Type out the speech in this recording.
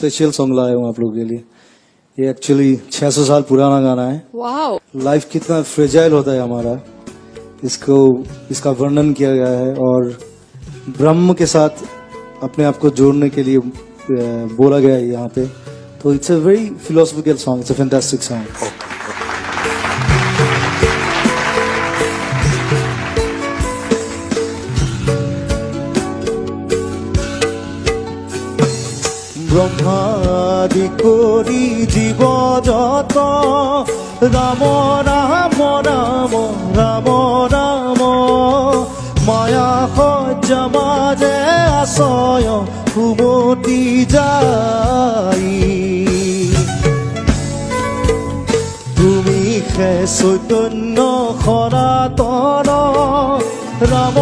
Special song लाया हूँ आप लोगों के लिए। ये एक्चुअली 600 साल पुराना गाना है। वाओ, लाइफ कितना फ्रेजाइल होता है हमारा, इसका वर्णन किया गया है और ब्रह्म के साथ अपने आप को जोड़ने के लिए बोला गया है यहाँ पे। तो it's a very philosophical song, it's a fantastic song. ব্রহ্মাদি করি জীব যত রাম রাম রাম রাম রাম মায়া সজ্জা মাজে আশয় সুমতি যাই তুমি হে চৈতন্য সনাতন ৰাম